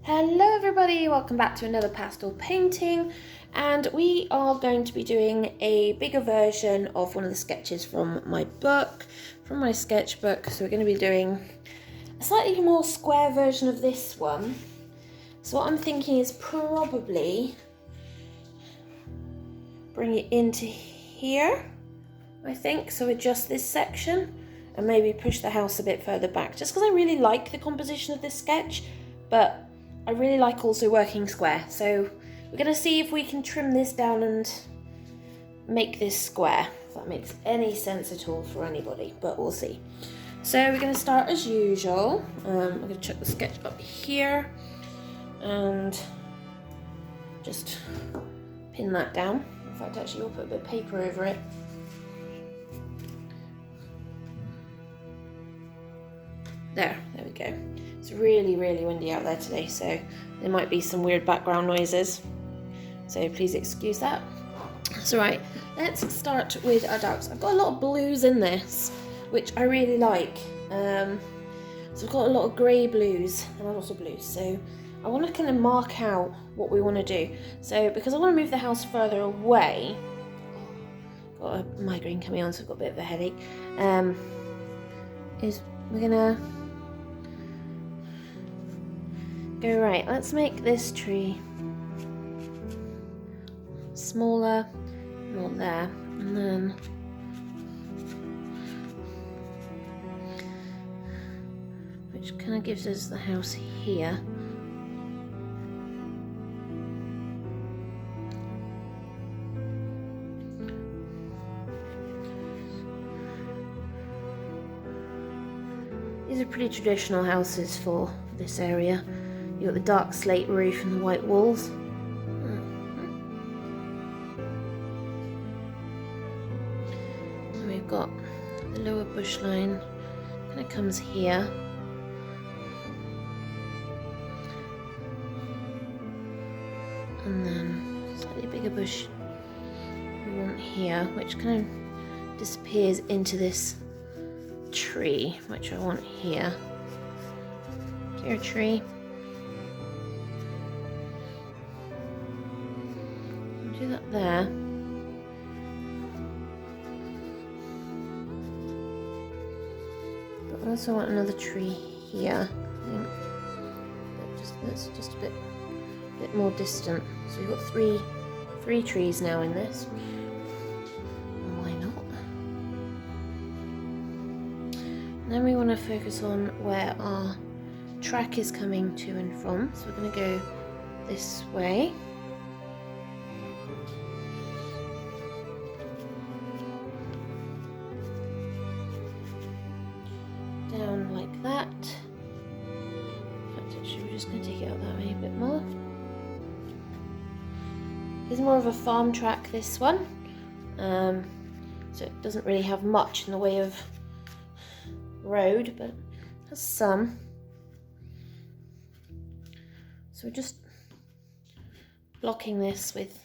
Hello everybody, welcome back to another pastel painting, and we are going to be doing a bigger version of one of the sketches from my book, from my sketchbook. So we're going to be doing a slightly more square version of this one. So what I'm thinking is probably bring it into here, I think, so adjust this section and maybe push the house a bit further back, just because I really like the composition of this sketch, but I really like also working square. So we're going to see if we can trim this down and make this square, if that makes any sense at all for anybody, but we'll see. So we're going to start as usual. I'm going to chuck the sketch up here and just pin that down. In fact, actually, we'll put a bit of paper over it. There we go. It's really, really windy out there today, so there might be some weird background noises. So please excuse that. That's all right. Let's start with our darks. I've got a lot of blues in this, which I really like. So I've got a lot of grey blues and a lot of blues. So I want to kind of mark out what we want to do. So because I want to move the house further away, got a migraine coming on, so I've got a bit of a headache. We're gonna go right. Let's make this tree smaller, more there, and then which kind of gives us the house here. These are pretty traditional houses for this area. You've got the dark slate roof and the white walls. And we've got the lower bush line, kind of comes here. And then slightly bigger bush we want here, which kind of disappears into this tree, which I want here. Dear tree. Do that there. But I also want another tree here. I think that's just a bit more distant. So we've got three trees now in this. Why not? And then we want to focus on where our track is coming to and from. So we're going to go this way. Down like that. In fact, actually, we're just going to take it out that way a bit more. It's more of a farm track, this one. So it doesn't really have much in the way of road, but it has some. So we're just blocking this with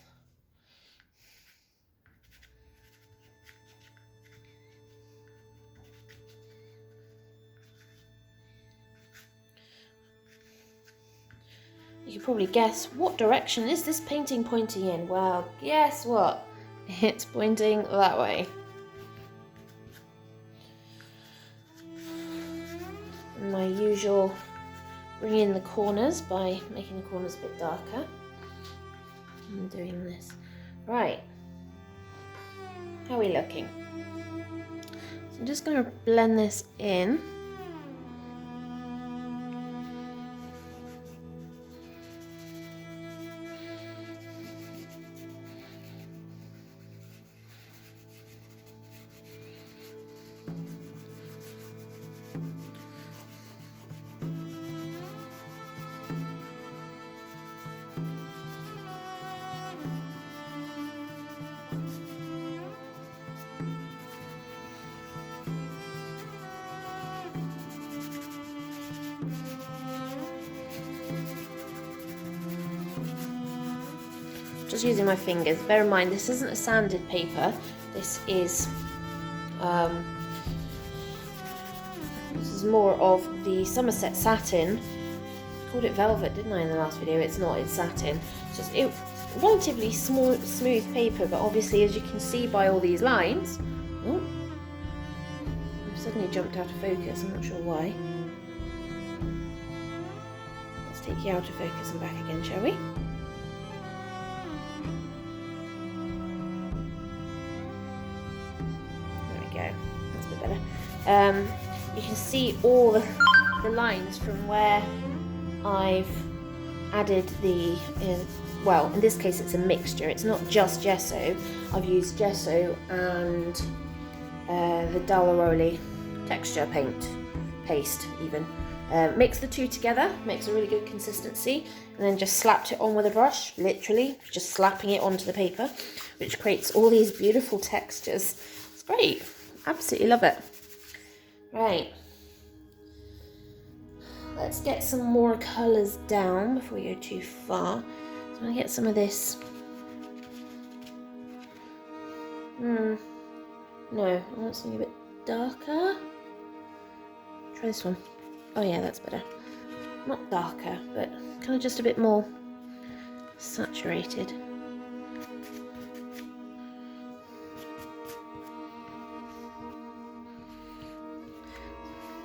you can probably guess, what direction is this painting pointing in? Well, guess what? It's pointing that way. And my usual, bring in the corners by making the corners a bit darker. I'm doing this. Right. How are we looking? So I'm just going to blend this in. Just using my fingers. Bear in mind, this isn't a sanded paper. This is more of the Somerset satin, called it velvet, didn't I, in the last video? It's not, it's satin. It's just relatively smooth paper, but obviously, as you can see by all these lines, oh, I've suddenly jumped out of focus. I'm not sure why. Let's take you out of focus and back again, shall we? There we go. That's a bit better. You can see all the lines from where I've added the, well, in this case it's a mixture. It's not just gesso. I've used gesso and the Dalaroli texture paste even. Mix the two together, makes a really good consistency, and then just slapped it on with a brush, literally, just slapping it onto the paper, which creates all these beautiful textures. It's great, absolutely love it. Right, let's get some more colours down before we go too far. So I'm going to get some of this. No, I want something a bit darker. Try this one. Oh yeah, that's better. Not darker, but kind of just a bit more saturated.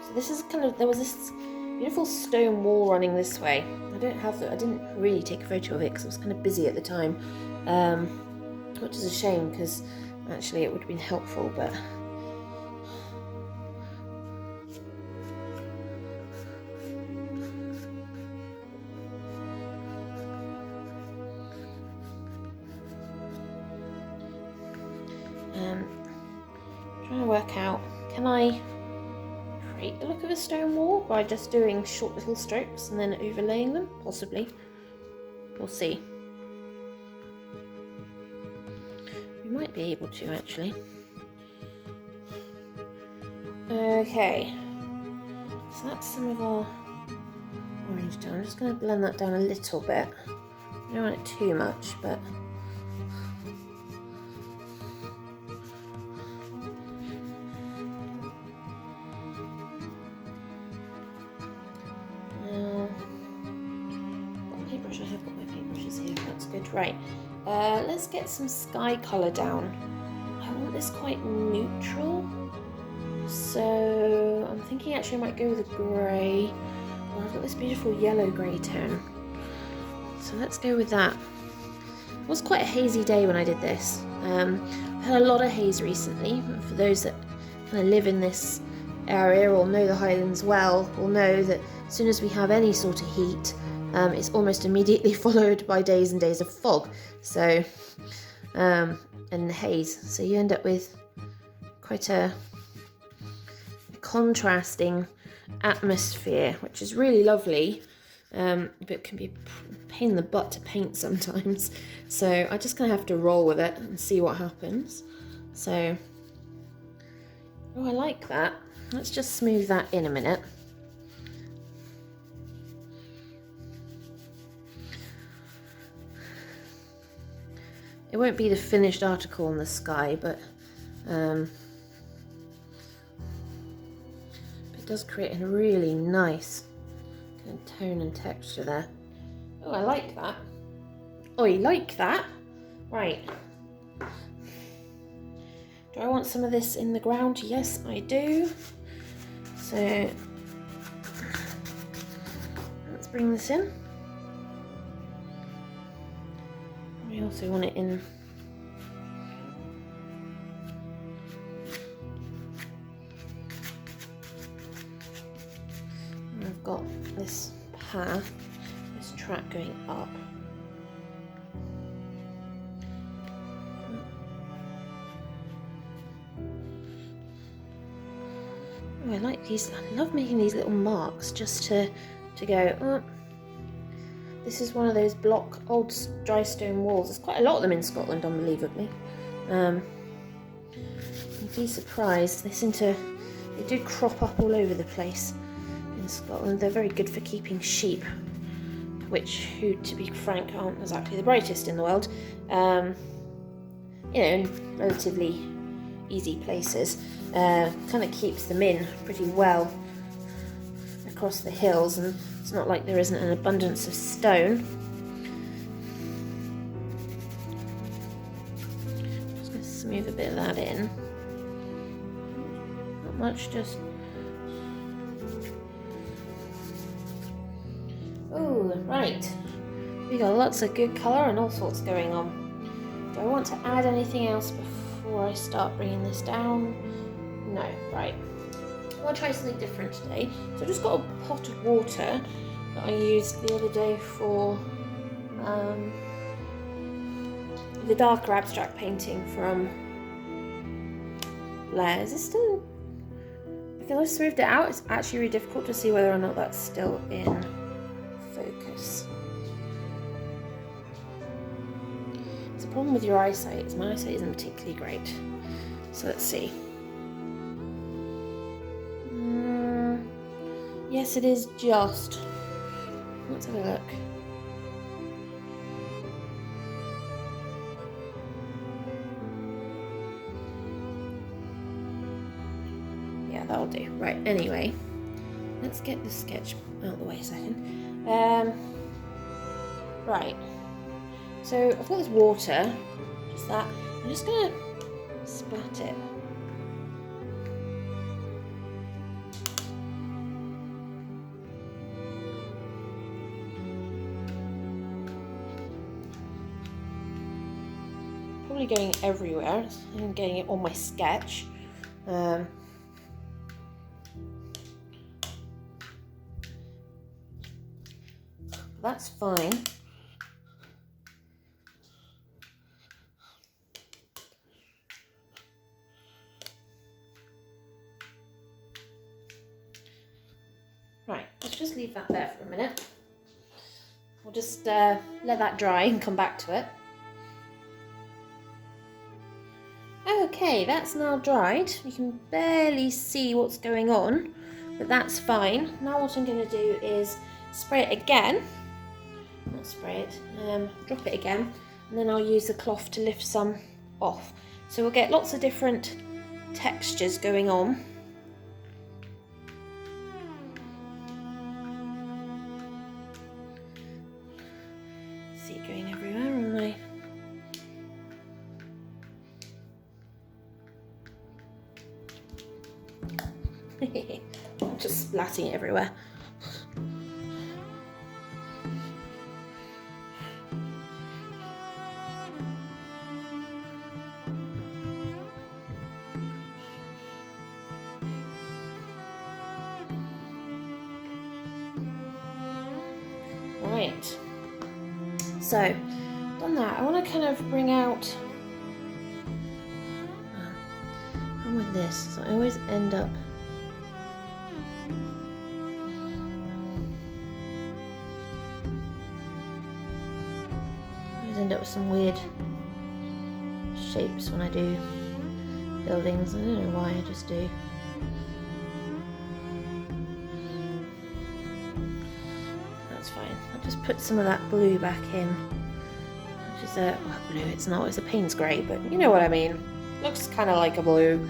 So this is kind of, there was this beautiful stone wall running this way. I didn't really take a photo of it because I was kind of busy at the time, which is a shame because actually it would have been helpful, but trying to work out, can I create the look of a stone wall by just doing short little strokes and then overlaying them? Possibly. We'll see. We might be able to, actually. Okay. So that's some of our orange down. I'm just going to blend that down a little bit. I don't want it too much, but right, let's get some sky colour down. I want this quite neutral, so I'm thinking actually I might go with a grey. Well, I've got this beautiful yellow grey tone, so let's go with that. It was quite a hazy day when I did this. I've had a lot of haze recently. For those that kind of live in this area or know the Highlands well will know that as soon as we have any sort of heat, it's almost immediately followed by days and days of fog, so and haze. So you end up with quite a contrasting atmosphere, which is really lovely, but can be a pain in the butt to paint sometimes. So I'm just gonna have to roll with it and see what happens. So, oh, I like that. Let's just smooth that in a minute. It won't be the finished article in the sky, but it does create a really nice kind of tone and texture there. Oh, I like that. Oh, you like that? Right. Do I want some of this in the ground? Yes, I do. So let's bring this in. We also want it in I've got this path, this track going up. Oh, I like these. I love making these little marks just to go, oh, this is one of those block old dry stone walls. There's quite a lot of them in Scotland, unbelievably. You'd be surprised. They do crop up all over the place in Scotland. They're very good for keeping sheep, who, to be frank, aren't exactly the brightest in the world. You know, in relatively easy places. Kind of keeps them in pretty well across the hills, and It's not like there isn't an abundance of stone. Just going to smooth a bit of that in. Not much, just... Oh, right. We got lots of good colour and all sorts going on. Do I want to add anything else before I start bringing this down? No, right. I want to try something different today. So I just got a pot of water that I used the other day for the darker abstract painting from Blair. Is this still... Because I've smoothed it out, it's actually really difficult to see whether or not that's still in focus. It's a problem with your eyesight, is my eyesight isn't particularly great. So let's see. Yes, it is just. Let's have a look. Yeah, that'll do. Right, anyway. Let's get the sketch out of the way a second. Right. So I've got this water, just that. I'm just gonna splat it. Probably going everywhere. I'm getting it on my sketch. That's fine. Right, let's just leave that there for a minute. We'll just let that dry and come back to it. Okay, that's now dried. You can barely see what's going on, but that's fine. Now what I'm going to do is spray it again. Not spray it, drop it again, and then I'll use the cloth to lift some off. So we'll get lots of different textures going on. See it going everywhere on my... Just splatting it everywhere. Right, so done that. I want to kind of bring out with this, so I always end up with some weird shapes when I do buildings. I don't know why, I just do. That's fine. I'll just put some of that blue back in. Which is a well, blue. It's not. It's a Payne's grey, but you know what I mean. Looks kind of like a blue.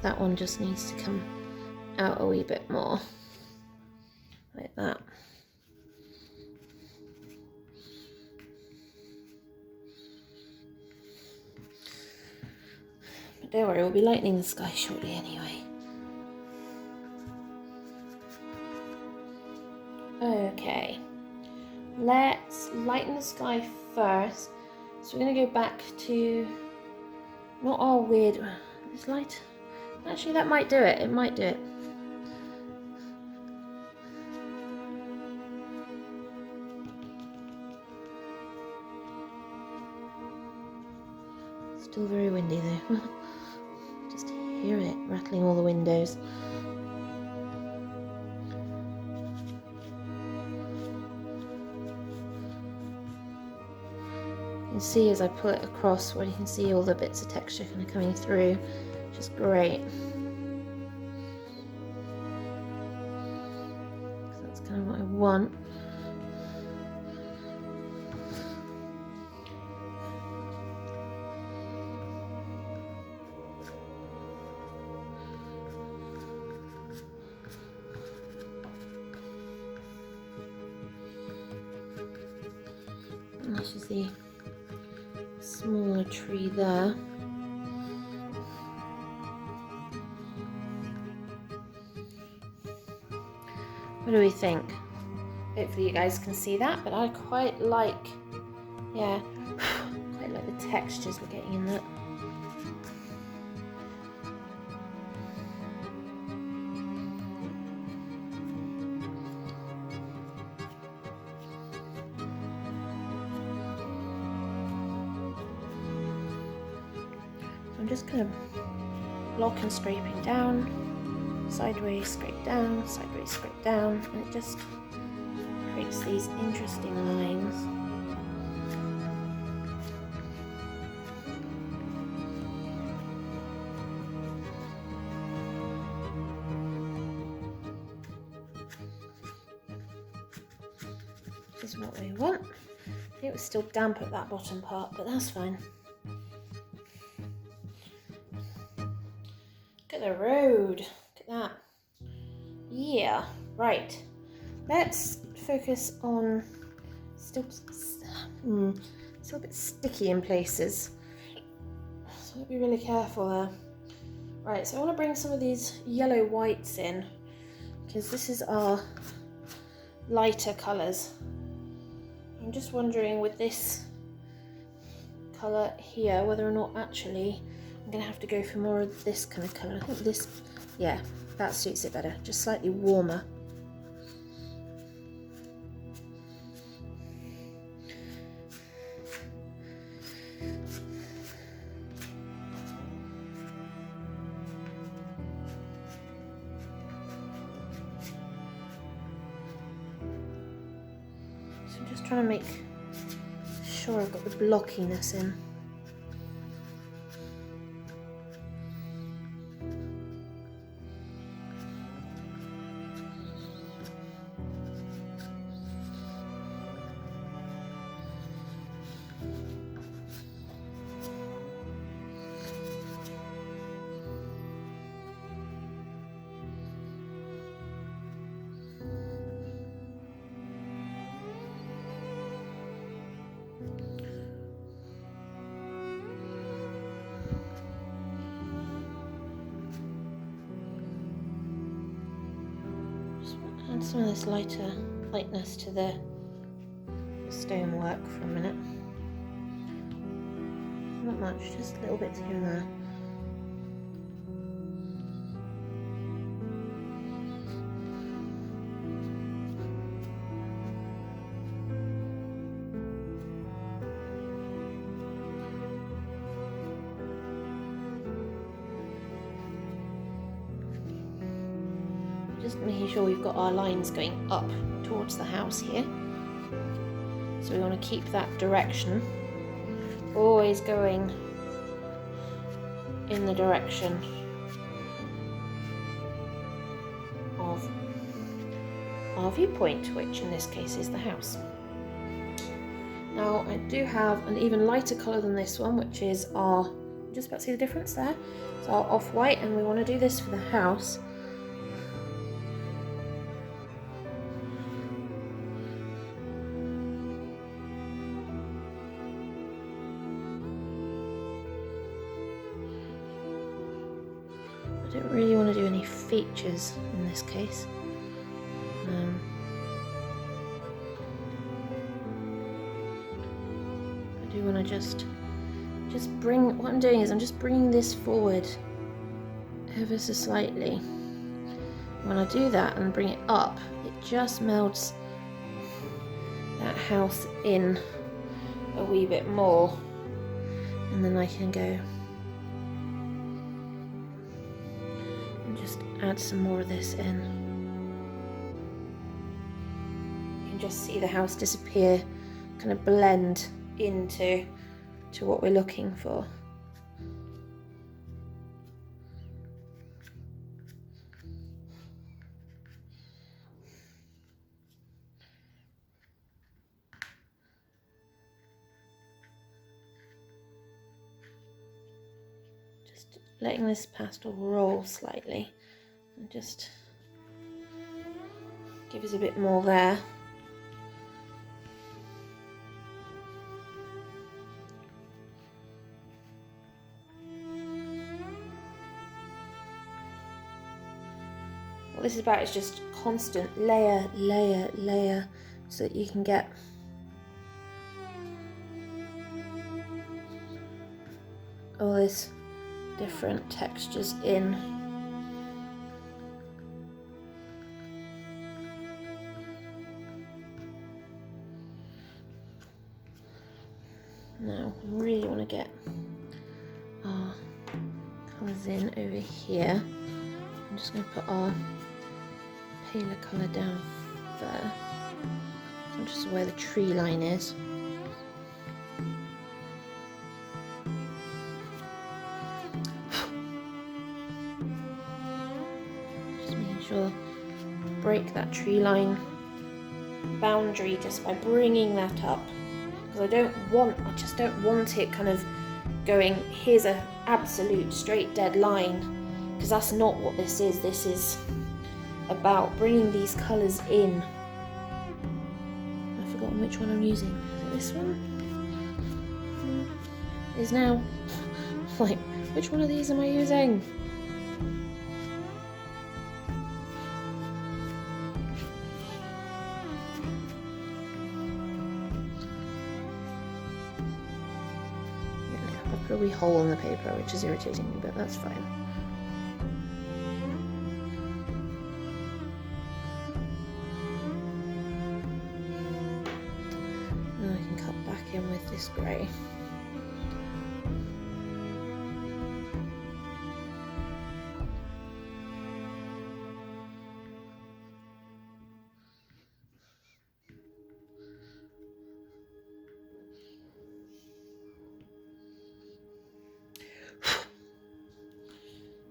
That one just needs to come out a wee bit more, like that. But don't worry, we'll be lightening the sky shortly anyway. Okay, let's lighten the sky first. So we're going to go back to not our weird, this light. Actually, that might do it. It might do it. Still very windy though. Just hear it rattling all the windows. You can see as I pull it across where you can see all the bits of texture kind of coming through, which is great. want. And this is the smaller tree there. What do we think? Hopefully you guys can see that, but I quite like, yeah, quite like the textures we're getting in that. So I'm just kind of block and scraping down, sideways, scrape down, sideways, scrape down, and it just creates these interesting lines. This is what we want. I think it was still damp at that bottom part, but that's fine. Look at the road. Look at that. Yeah, right. Let's focus on still a bit sticky in places. So I'll be really careful there. Right, so I want to bring some of these yellow whites in because this is our lighter colours. I'm just wondering with this colour here whether or not actually I'm going to have to go for more of this kind of colour. I think this, yeah, that suits it better, just slightly warmer. So I'm just trying to make sure I've got the blockiness in. Add some of this lightness to the stonework for a minute. Not much, just little bits here and there. Just making sure we've got our lines going up towards the house here. So we want to keep that direction, always going in the direction of our viewpoint, which in this case is the house. Now I do have an even lighter colour than this one, which is our, just about to see the difference there, it's our off-white, and we want to do this for the house. I don't really want to do any features in this case. I do want to just bring, what I'm doing is I'm just bringing this forward ever so slightly. When I do that and bring it up, it just melts that house in a wee bit more, and then I can go add some more of this in. You can just see the house disappear, kind of blend into what we're looking for. letting this pastel roll slightly and just give us a bit more there. What this is about is just constant layer, layer, layer, so that you can get all these different textures in. Now, we really want to get our colours in over here. I'm just going to put our paler colour down there, just where the tree line is. Just making sure break that tree line boundary just by bringing that up, because I just don't want it kind of going, here's a absolute straight dead line, because that's not what this is. This is about bringing these colours in. I've forgotten which one I'm using. Is it this one? Is now like, which one of these am I using? I've put a wee hole in the paper, which is irritating me, but that's fine. Now I can cut back in with this grey.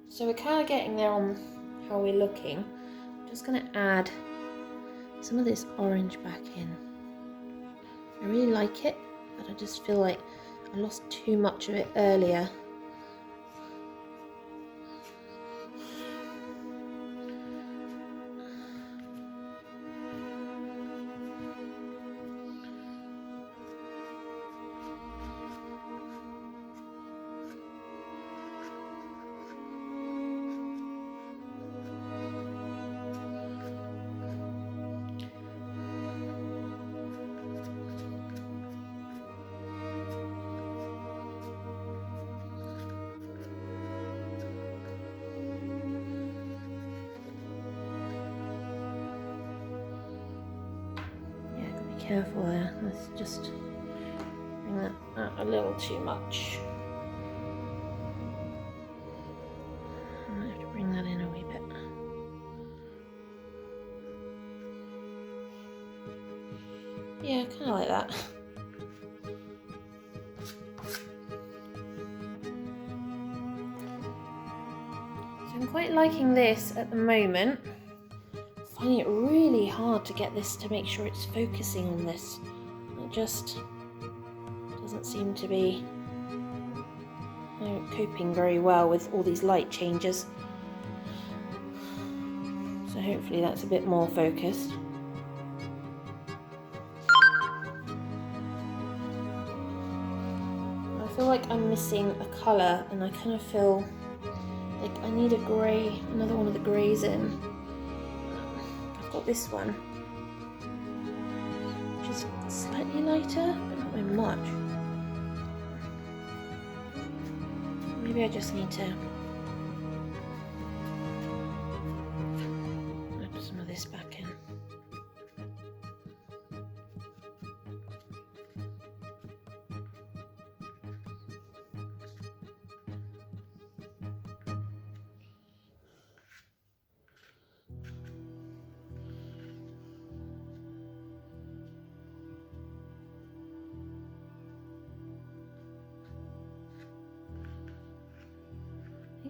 So we're kind of getting there on how we're looking. I'm just going to add some of this orange back in. I really like it, but I just feel like I lost too much of it earlier. Careful there, let's just bring that out a little too much. I might have to bring that in a wee bit. Yeah, kind of like that. So I'm quite liking this at the moment. Finding it really hard to get this to make sure it's focusing on this. It just doesn't seem to be coping very well with all these light changes. So hopefully that's a bit more focused. I feel like I'm missing a colour, and I kind of feel like I need a grey, another one of the greys in. Got this one, which is slightly lighter, but not by much. Maybe I just need to add some of this back in.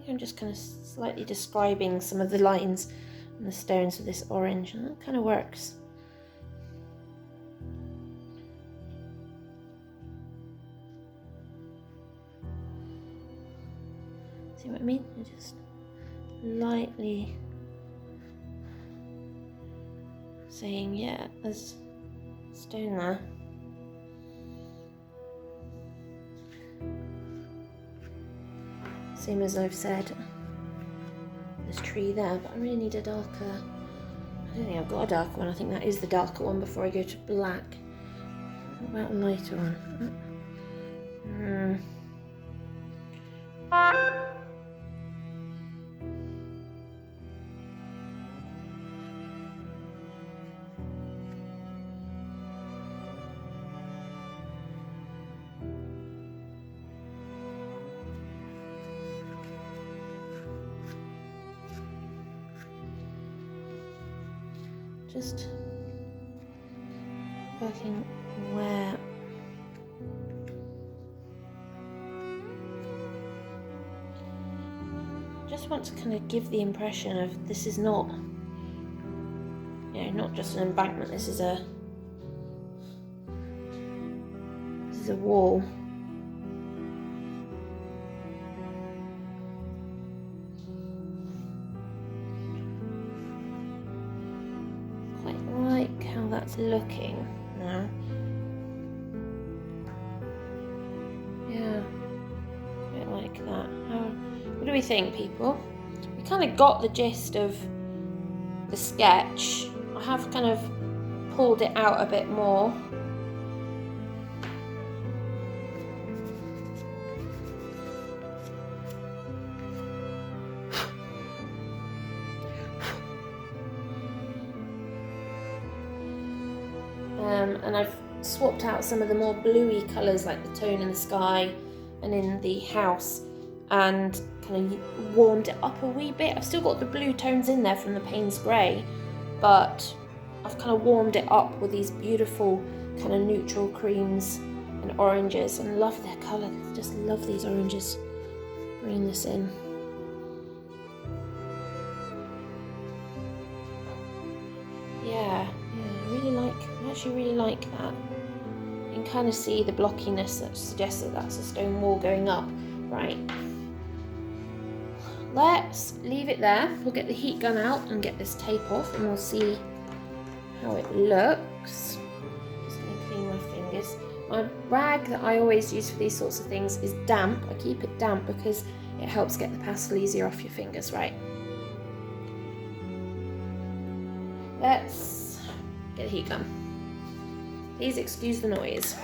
I'm just kind of slightly describing some of the lines and the stones with this orange, and that kind of works. See what I mean? I just lightly saying, yeah, there's stone there. Same as I've said, there's tree there, but I really need a darker, I don't think I've got a darker one. I think that is the darker one before I go to black. What about a lighter one? Just working where just want to kind of give the impression of this is not, you know, not just an embankment. This is a wall. How that's looking now. Yeah, quite like that. What do we think, people? We kind of got the gist of the sketch. I have kind of pulled it out a bit more. And I've swapped out some of the more bluey colours, like the tone in the sky and in the house, and kind of warmed it up a wee bit. I've still got the blue tones in there from the Payne's Grey, but I've kind of warmed it up with these beautiful kind of neutral creams and oranges, and love their colour. Just love these oranges. Bring this in. Yeah, I actually really like that. You can kind of see the blockiness that suggests that that's a stone wall going up. Right. Let's leave it there. We'll get the heat gun out and get this tape off, and we'll see how it looks. Just going to clean my fingers. My rag that I always use for these sorts of things is damp. I keep it damp because it helps get the pastel easier off your fingers, right? Let's get the heat gun. Please excuse the noise.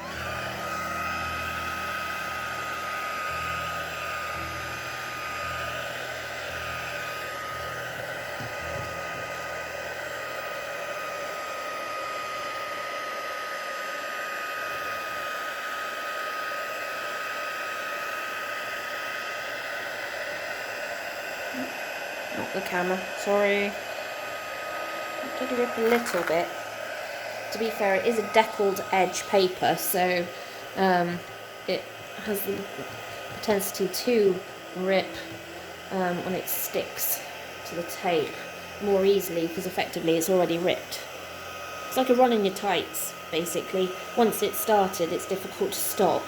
Not the camera, sorry. I did rip a little bit. To be fair, it is a deckled edge paper, so it has the propensity to rip when it sticks to the tape more easily, because effectively it's already ripped. It's like a run in your tights, basically. Once it's started, it's difficult to stop.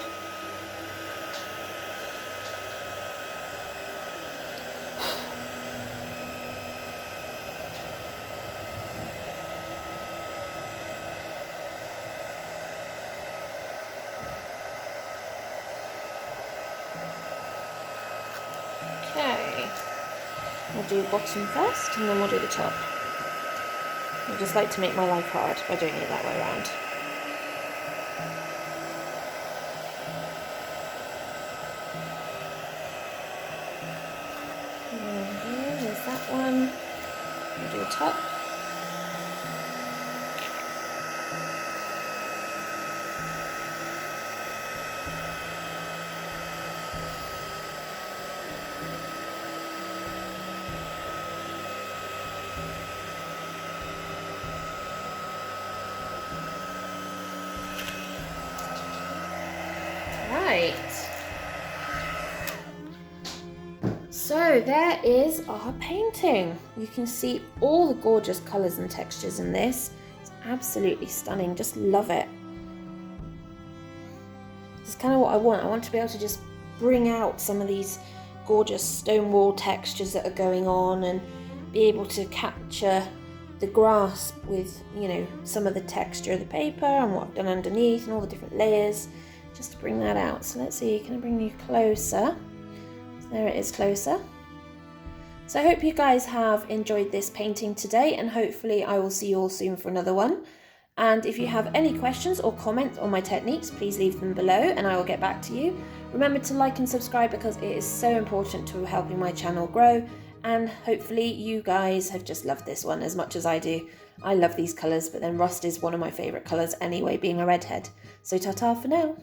Okay, we'll do bottom first and then we'll do the top. I just like to make my life hard by doing it that way around. There's that one. We'll do the top. Right, so there is our painting. You can see all the gorgeous colours and textures in this. It's absolutely stunning, just love it. This is kind of what I want. I want to be able to just bring out some of these gorgeous stone wall textures that are going on, and be able to capture the grasp with, you know, some of the texture of the paper and what I've done underneath and all the different layers, just to bring that out. So let's see, can I bring you closer? So there it is closer. So I hope you guys have enjoyed this painting today, and hopefully I will see you all soon for another one. And if you have any questions or comments on my techniques, please leave them below and I will get back to you. Remember to like and subscribe because it is so important to helping my channel grow, and hopefully you guys have just loved this one as much as I do. I love these colours, but then rust is one of my favourite colours anyway, being a redhead. So ta-ta for now.